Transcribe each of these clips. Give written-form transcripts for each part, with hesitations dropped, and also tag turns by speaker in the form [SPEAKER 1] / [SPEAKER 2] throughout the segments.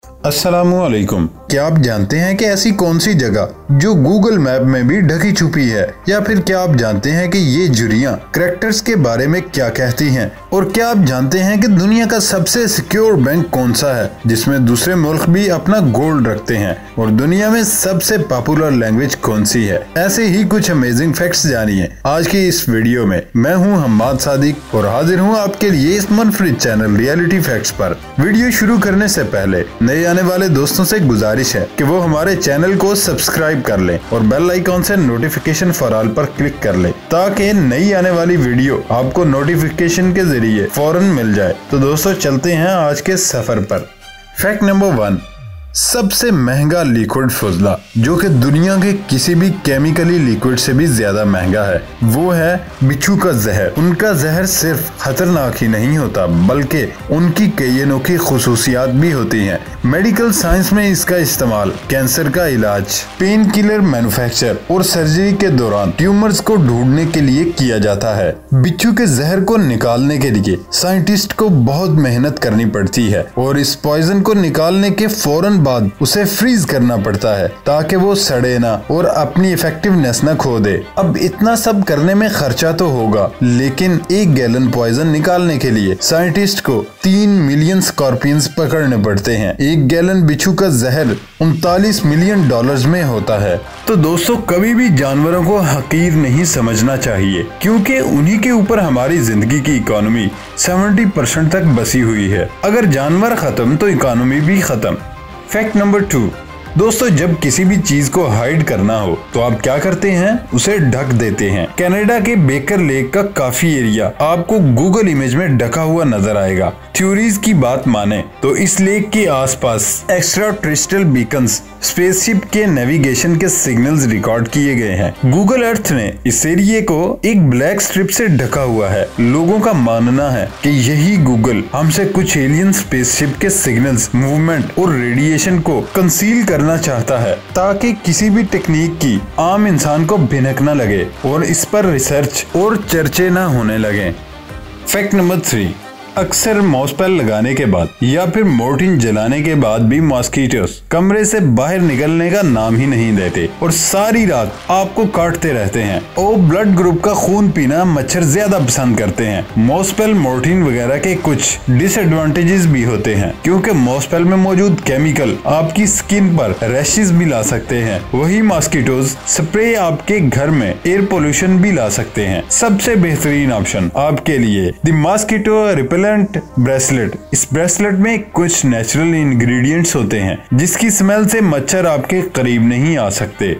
[SPEAKER 1] अस्सलामुअलैकुम। क्या आप जानते हैं कि ऐसी कौन सी जगह जो गूगल मैप में भी ढकी छुपी है, या फिर क्या आप जानते हैं कि ये झुर्रियां करैक्टर्स के बारे में क्या कहती हैं, और क्या आप जानते हैं कि दुनिया का सबसे सिक्योर बैंक कौन सा है जिसमें दूसरे मुल्क भी अपना गोल्ड रखते हैं, और दुनिया में सबसे पॉपुलर लैंग्वेज कौन सी है। ऐसे ही कुछ अमेजिंग फैक्ट्स जानिए आज की इस वीडियो में। मैं हूं हम्माद सादिक और हाजिर हूं आपके लिए इस मुनफरिद चैनल रियलिटी फैक्ट्स पर। वीडियो शुरू करने से पहले नए आने वाले दोस्तों से गुजारिश है कि वो हमारे चैनल को सब्सक्राइब कर लें और बेल आइकॉन से नोटिफिकेशन फॉर ऑल पर क्लिक कर लें ताकि नई आने वाली वीडियो आपको नोटिफिकेशन के जरिए फौरन मिल जाए। तो दोस्तों चलते हैं आज के सफर पर। फैक्ट नंबर 1, सबसे महंगा लिक्विड फुजला जो कि दुनिया के किसी भी केमिकली लिक्विड से भी ज्यादा महंगा है, वो है बिच्छू का जहर। उनका जहर सिर्फ खतरनाक ही नहीं होता बल्कि उनकी कई अनोखी खुसूसियात भी होती हैं। मेडिकल साइंस में इसका इस्तेमाल कैंसर का इलाज, पेन किलर मैन्युफैक्चर और सर्जरी के दौरान ट्यूमर्स को ढूंढने के लिए किया जाता है। बिच्छू के जहर को निकालने के लिए साइंटिस्ट को बहुत मेहनत करनी पड़ती है और इस पॉइजन को निकालने के फौरन बाद उसे फ्रीज करना पड़ता है ताकि वो सड़े ना और अपनी इफेक्टिवनेस न खो दे। अब इतना सब करने में खर्चा तो होगा, लेकिन 1 गैलन पॉइजन निकालने के लिए साइंटिस्ट को 3 मिलियन स्कॉर्पियंस पकड़ने पड़ते हैं। 1 गैलन बिच्छू का जहर $39 मिलियन में होता है। तो दोस्तों कभी भी जानवरों को हकीर नहीं समझना चाहिए, क्योंकि उन्हीं के ऊपर हमारी जिंदगी की इकोनॉमी 70% तक बसी हुई है। अगर जानवर खत्म तो इकोनॉमी भी खत्म। फैक्ट नंबर 2, दोस्तों जब किसी भी चीज को हाइड करना हो तो आप क्या करते हैं, उसे ढक देते हैं। कनाडा के बेकर लेक का काफी एरिया आपको गूगल इमेज में ढका हुआ नजर आएगा। थ्योरीज की बात माने तो इस लेक के आसपास एक्स्ट्रा टेरेस्ट्रियल बीकन्स, स्पेसशिप के नेविगेशन के सिग्नल्स रिकॉर्ड किए गए हैं। गूगल अर्थ ने इस एरिया को एक ब्लैक स्ट्रिप से ढका हुआ है। लोगों का मानना है कि यही गूगल हमसे कुछ एलियन स्पेसशिप के सिग्नल्स, मूवमेंट और रेडिएशन को कंसील करना चाहता है ताकि किसी भी टेक्निक की आम इंसान को भिनक न लगे और इस पर रिसर्च और चर्चे न होने लगे। फैक्ट नंबर 3, अक्सर मॉस्पेल लगाने के बाद या फिर मोर्टिन जलाने के बाद भी मॉस्किटोस कमरे से बाहर निकलने का नाम ही नहीं देते और सारी रात आपको काटते रहते हैं। ओ ब्लड ग्रुप का खून पीना मच्छर ज्यादा पसंद करते हैं। मॉस्पेल, मोर्टिन वगैरह के कुछ डिसएडवांटेजेस भी होते हैं, क्योंकि मॉस्पेल में मौजूद केमिकल आपकी स्किन पर रैशेस भी ला सकते हैं। वही मॉस्किटोस स्प्रे आपके घर में एयर पोल्यूशन भी ला सकते हैं। सबसे बेहतरीन ऑप्शन आपके लिए द मॉस्किटो रिपेलेंट ब्रेसलेट। इस ब्रेसलेट में कुछ नेचुरल इंग्रेडिएंट्स होते हैं जिसकी स्मेल से मच्छर आपके करीब नहीं आ सकते।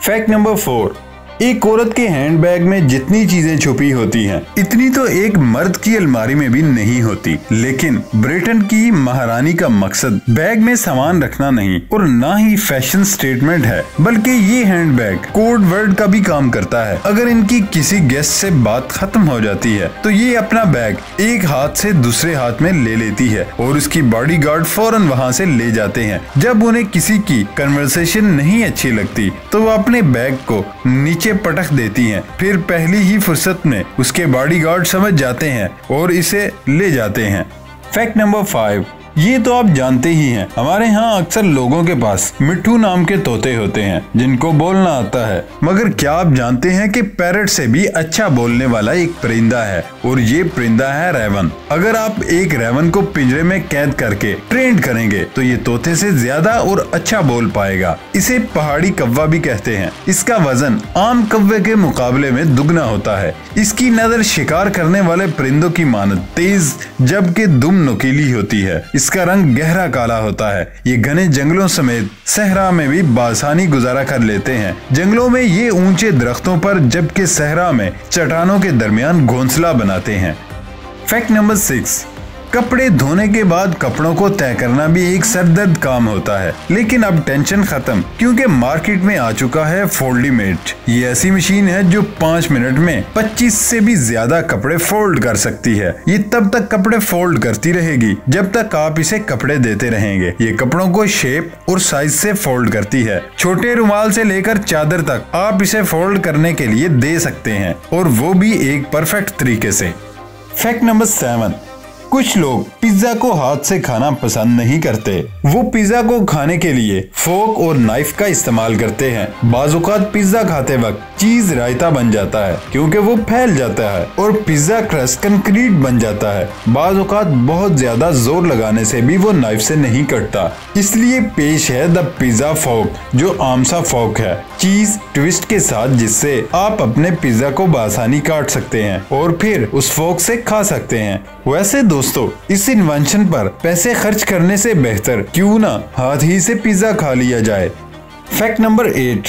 [SPEAKER 1] फैक्ट नंबर 4, एक औरत के हैंडबैग में जितनी चीजें छुपी होती हैं, इतनी तो एक मर्द की अलमारी में भी नहीं होती। लेकिन ब्रिटेन की महारानी का मकसद बैग में सामान रखना नहीं और ना ही फैशन स्टेटमेंट है, बल्कि ये हैंडबैग कोड वर्ड का भी काम करता है। अगर इनकी किसी गेस्ट से बात खत्म हो जाती है तो ये अपना बैग एक हाथ से दूसरे हाथ में ले लेती है और उसकी बॉडीगार्ड फौरन वहाँ से ले जाते हैं। जब उन्हें किसी की कन्वर्सेशन नहीं अच्छी लगती तो वो अपने बैग को नीचे पटक देती हैं। फिर पहली ही फुर्सत में उसके बॉडीगार्ड समझ जाते हैं और इसे ले जाते हैं। फैक्ट नंबर 5, ये तो आप जानते ही हैं, हमारे यहाँ अक्सर लोगों के पास मिट्ठू नाम के तोते होते हैं जिनको बोलना आता है। मगर क्या आप जानते हैं कि पैरट से भी अच्छा बोलने वाला एक परिंदा है, और ये परिंदा है रेवन। अगर आप एक रेवन को पिंजरे में कैद करके ट्रेन करेंगे तो ये तोते से ज्यादा और अच्छा बोल पाएगा। इसे पहाड़ी कौवा भी कहते हैं। इसका वजन आम कौवे के मुकाबले में दुगना होता है। इसकी नजर शिकार करने वाले परिंदों की मानद तेज जबकि दुम नुकीली होती है। इसका रंग गहरा काला होता है। ये घने जंगलों समेत सहरा में भी बासानी गुजारा कर लेते हैं। जंगलों में ये ऊंचे दरख्तों पर जबकि सहरा में चट्टानों के दरमियान घोंसला बनाते हैं। फैक्ट नंबर 6, कपड़े धोने के बाद कपड़ों को तय करना भी एक सरदर्द काम होता है, लेकिन अब टेंशन खत्म क्योंकि मार्केट में आ चुका है फोल्डीमेट। ये ऐसी मशीन है जो 5 मिनट में 25 से भी ज्यादा कपड़े फोल्ड कर सकती है। ये तब तक कपड़े फोल्ड करती रहेगी जब तक आप इसे कपड़े देते रहेंगे। ये कपड़ों को शेप और साइज से फोल्ड करती है। छोटे रुमाल से लेकर चादर तक आप इसे फोल्ड करने के लिए दे सकते हैं, और वो भी एक परफेक्ट तरीके से। फैक्ट नंबर 7, कुछ लोग पिज्जा को हाथ से खाना पसंद नहीं करते। वो पिज्जा को खाने के लिए फोक और नाइफ का इस्तेमाल करते हैं। बाज़ औक़ात पिज्जा खाते वक्त चीज रायता बन जाता है क्योंकि वो फैल जाता है और पिज्जा क्रस्ट कंक्रीट बन जाता है। बाज़ औक़ात बहुत ज्यादा जोर लगाने से भी वो नाइफ से नहीं कटता। इसलिए पेश है द पिज्जा फोक, जो आम सा फोक है चीज ट्विस्ट के साथ, जिससे आप अपने पिज्जा को बआसानी काट सकते हैं और फिर उस फोक से खा सकते हैं। वैसे दोस्तों, इस इन्वेंशन पर पैसे खर्च करने से बेहतर क्यों ना हाथ ही से पिज्जा खा लिया जाए। फैक्ट नंबर 8,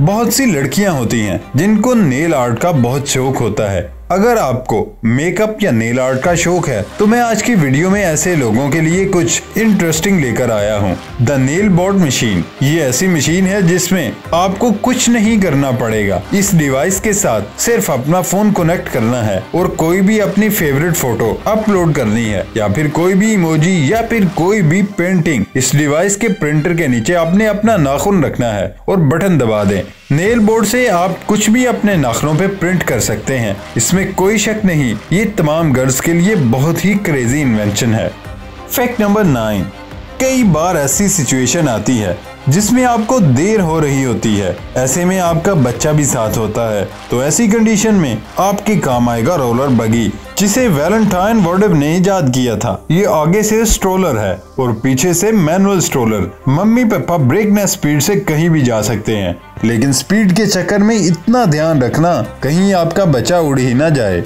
[SPEAKER 1] बहुत सी लड़कियां होती हैं जिनको नेल आर्ट का बहुत शौक होता है। अगर आपको मेकअप या नेल आर्ट का शौक है तो मैं आज की वीडियो में ऐसे लोगों के लिए कुछ इंटरेस्टिंग लेकर आया हूँ। द नेल बोर्ड मशीन, ये ऐसी मशीन है जिसमें आपको कुछ नहीं करना पड़ेगा। इस डिवाइस के साथ सिर्फ अपना फोन कनेक्ट करना है और कोई भी अपनी फेवरेट फोटो अपलोड करनी है या फिर कोई भी इमोजी या फिर कोई भी पेंटिंग। इस डिवाइस के प्रिंटर के नीचे आपने अपना नाखून रखना है और बटन दबा दें। नेल बोर्ड से आप कुछ भी अपने नाखूनों पे प्रिंट कर सकते हैं, इसमें कोई शक नहीं। ये तमाम गर्ल्स के लिए बहुत ही क्रेजी इन्वेंशन है। फैक्ट नंबर 9, कई बार ऐसी सिचुएशन आती है जिसमें आपको देर हो रही होती है, ऐसे में आपका बच्चा भी साथ होता है, तो ऐसी कंडीशन में आपके काम आएगा रोलर बगी, जिसे वैलेंटाइन वॉर्डेव ने इजाद किया था। ये आगे से स्ट्रोलर है और पीछे से manual stroller. Mummy papa ब्रेकनेस speed से कहीं भी जा सकते हैं, लेकिन स्पीड के चक्कर में इतना ध्यान रखना कहीं आपका बच्चा उड़ ही ना जाए।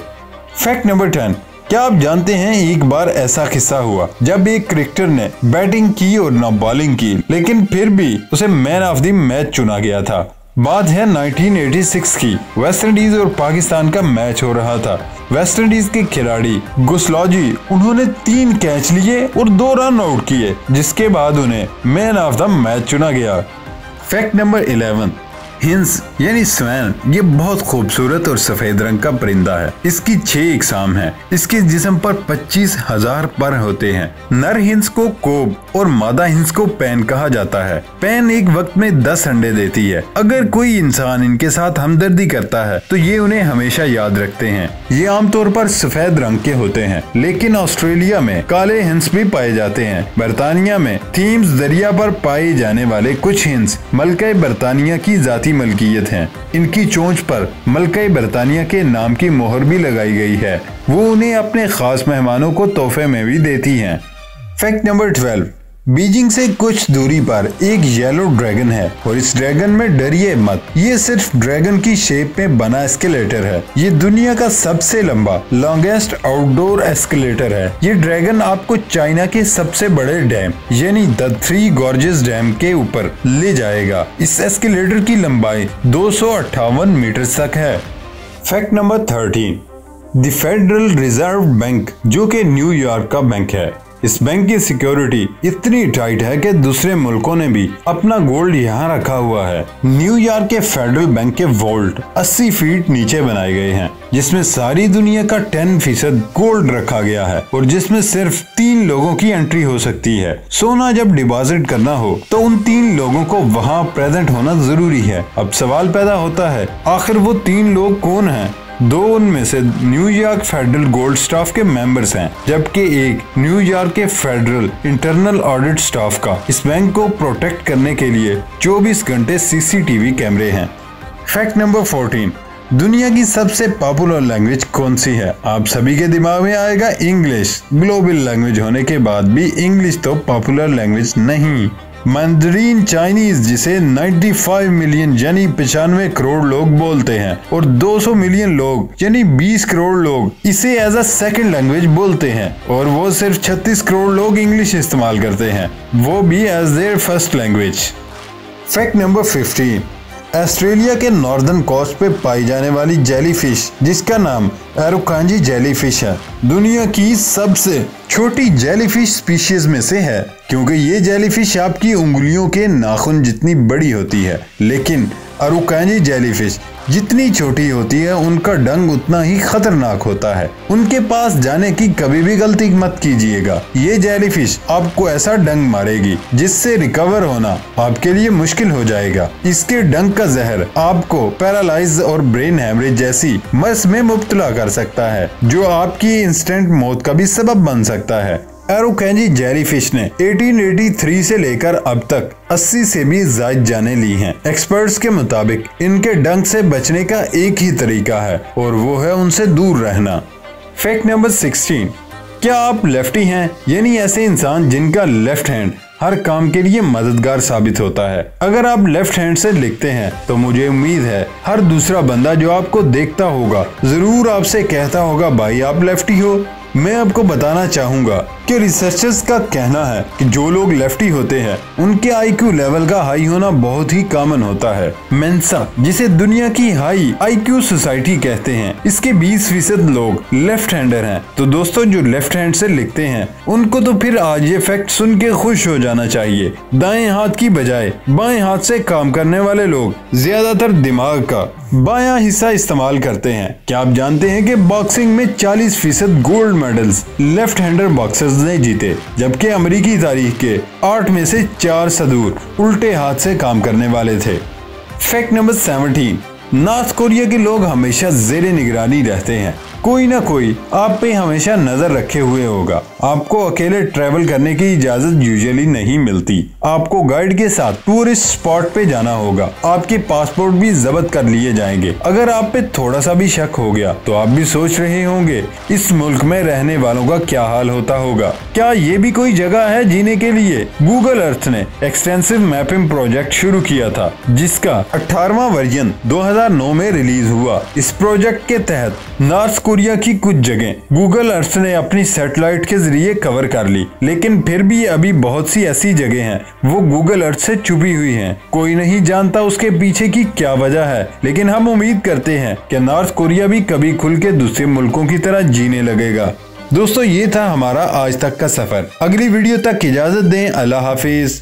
[SPEAKER 1] फैक्ट नंबर 10, क्या आप जानते हैं एक बार ऐसा किस्सा हुआ जब एक क्रिकेटर ने बैटिंग की और ना बॉलिंग की, लेकिन फिर भी उसे मैन ऑफ द मैच चुना गया था। बात है 1986 की। वेस्ट इंडीज और पाकिस्तान का मैच हो रहा था। वेस्ट इंडीज के खिलाड़ी गुसलॉजी, उन्होंने 3 कैच लिए और 2 रन आउट किए, जिसके बाद उन्हें मैन ऑफ द मैच चुना गया। फैक्ट नंबर 11, हिंस यानी स्वैन, ये बहुत खूबसूरत और सफेद रंग का परिंदा है। इसकी 6 इकसाम है। इसके जिस्म पर 25,000 पर होते हैं। नर हिंस को कोब और मादा हिंस को पैन कहा जाता है। पैन एक वक्त में 10 अंडे देती है। अगर कोई इंसान इनके साथ हमदर्दी करता है तो ये उन्हें हमेशा याद रखते हैं। ये आमतौर पर सफेद रंग के होते हैं, लेकिन ऑस्ट्रेलिया में काले हिंस भी पाए जाते हैं। बरतानिया में थीम्स दरिया पर पाए जाने वाले कुछ हिंस मलका बरतानिया की जाती मलकियत हैं। इनकी चोंच पर मलका बरतानिया के नाम की मोहर भी लगाई गई है। वो उन्हें अपने खास मेहमानों को तोहफे में भी देती हैं। फैक्ट नंबर 12, बीजिंग से कुछ दूरी पर एक येलो ड्रैगन है और इस ड्रैगन में डरिए मत, ये सिर्फ ड्रैगन की शेप में बना एस्केलेटर है। ये दुनिया का सबसे लंबा लॉन्गेस्ट आउटडोर एस्केलेटर है। ये ड्रैगन आपको चाइना के सबसे बड़े डैम यानी द 3 गॉर्जेस डैम के ऊपर ले जाएगा। इस एस्केलेटर की लंबाई 258 मीटर तक है। Fact number 13, the federal reserve bank, जो कि न्यूयॉर्क का बैंक है। इस बैंक की सिक्योरिटी इतनी टाइट है कि दूसरे मुल्कों ने भी अपना गोल्ड यहाँ रखा हुआ है। न्यूयॉर्क के फेडरल बैंक के वॉल्ट 80 फीट नीचे बनाए गए हैं, जिसमें सारी दुनिया का 10% गोल्ड रखा गया है और जिसमें सिर्फ 3 लोगों की एंट्री हो सकती है। सोना जब डिपॉजिट करना हो तो उन 3 लोगों को वहाँ प्रेजेंट होना जरूरी है। अब सवाल पैदा होता है, आखिर वो 3 लोग कौन हैं? 2 उनमें से न्यूयॉर्क फेडरल गोल्ड स्टाफ के मेंबर्स हैं, जबकि एक न्यूयॉर्क के फेडरल इंटरनल ऑडिट स्टाफ का। इस बैंक को प्रोटेक्ट करने के लिए 24 घंटे CCTV कैमरे हैं। फैक्ट नंबर 14, दुनिया की सबसे पॉपुलर लैंग्वेज कौन सी है? आप सभी के दिमाग में आएगा इंग्लिश। ग्लोबल लैंग्वेज होने के बाद भी इंग्लिश तो पॉपुलर लैंग्वेज नहीं। मैंडरीन चाइनीज, जिसे 95 मिलियन यानी 95 करोड़ लोग बोलते हैं और 200 मिलियन लोग यानी 20 करोड़ लोग इसे एज अ सेकंड लैंग्वेज बोलते हैं, और वो सिर्फ 36 करोड़ लोग इंग्लिश इस्तेमाल करते हैं, वो भी as their first language. Fact number 15, Australia के नॉर्दर्न कोस्ट पे पाई जाने वाली जेलीफिश, जिसका नाम एरोकांजी जेलीफिश है, दुनिया की सबसे छोटी जेलीफिश स्पीशीज में से है, क्योंकि ये जेलीफिश आपकी उंगलियों के नाखून जितनी बड़ी होती है। लेकिन एरोकांजी जेलीफिश जितनी छोटी होती है, उनका डंग उतना ही खतरनाक होता है। उनके पास जाने की कभी भी गलती मत कीजिएगा। ये जेलीफिश आपको ऐसा डंग मारेगी जिससे रिकवर होना आपके लिए मुश्किल हो जाएगा। इसके डंग का जहर आपको पैरालाइज और ब्रेन हैमरेज जैसी मर्ज में मुब्तला कर सकता है, जो आपकी इंस्टेंट मौत का भी सबब बन सकता है। एरोकेंजी जेलीफिश ने 1883 से लेकर अब तक 80 से भी ज्यादा जानें ली हैं। एक्सपर्ट्स के मुताबिक इनके डंक से बचने का एक ही तरीका है और वो है उनसे दूर रहना। फैक्ट नंबर 16, क्या आप लेफ्टी हैं, यानी ऐसे इंसान जिनका लेफ्ट हैंड हर काम के लिए मददगार साबित होता है। अगर आप लेफ्ट हैंड से लिखते हैं तो मुझे उम्मीद है हर दूसरा बंदा जो आपको देखता होगा जरूर आपसे कहता होगा भाई आप लेफ्टी हो। मैं आपको बताना चाहूंगा कि रिसर्चर्स का कहना है कि जो लोग लेफ्टी होते हैं उनके आईक्यू लेवल का हाई होना बहुत ही कॉमन होता है। मेंसा, जिसे दुनिया की हाई आईक्यू सोसाइटी कहते हैं, इसके 20% लोग लेफ्ट हैंडर हैं। तो दोस्तों जो लेफ्ट हैंड से लिखते हैं उनको तो फिर आज ये फैक्ट सुन के खुश हो जाना चाहिए। दाएं हाथ की बजाय बाएं हाथ से काम करने वाले लोग ज्यादातर दिमाग का बायां हिस्सा इस्तेमाल करते हैं। क्या आप जानते हैं कि बॉक्सिंग में 40% gold medals left hander boxers ने जीते, जबकि अमेरिकी तारीख के 8 में से 4 सदूर उल्टे हाथ से काम करने वाले थे। फैक्ट नंबर 17, नॉर्थ कोरिया के लोग हमेशा जेरे निगरानी रहते हैं। कोई ना कोई आप पे हमेशा नजर रखे हुए होगा। आपको अकेले ट्रैवल करने की इजाजत यूजुअली नहीं मिलती। आपको गाइड के साथ टूरिस्ट स्पॉट पे जाना होगा। आपके पासपोर्ट भी जब्त कर लिए जाएंगे। अगर आप पे थोड़ा सा भी शक हो गया तो आप भी सोच रहे होंगे इस मुल्क में रहने वालों का क्या हाल होता होगा। क्या ये भी कोई जगह है जीने के लिए? गूगल अर्थ ने एक्सटेंसिव मैपिंग प्रोजेक्ट शुरू किया था, जिसका 18वां वर्जन 2009 में रिलीज हुआ। इस प्रोजेक्ट के तहत नॉर्थ कोरिया की कुछ जगह गूगल अर्थ ने अपनी सैटेलाइट के जरिए कवर कर ली, लेकिन फिर भी अभी बहुत सी ऐसी जगह हैं वो गूगल अर्थ से छुपी हुई हैं। कोई नहीं जानता उसके पीछे की क्या वजह है, लेकिन हम उम्मीद करते हैं कि नॉर्थ कोरिया भी कभी खुल के दूसरे मुल्कों की तरह जीने लगेगा। दोस्तों ये था हमारा आज तक का सफर। अगली वीडियो तक इजाजत दें। अल्लाह हाफिज।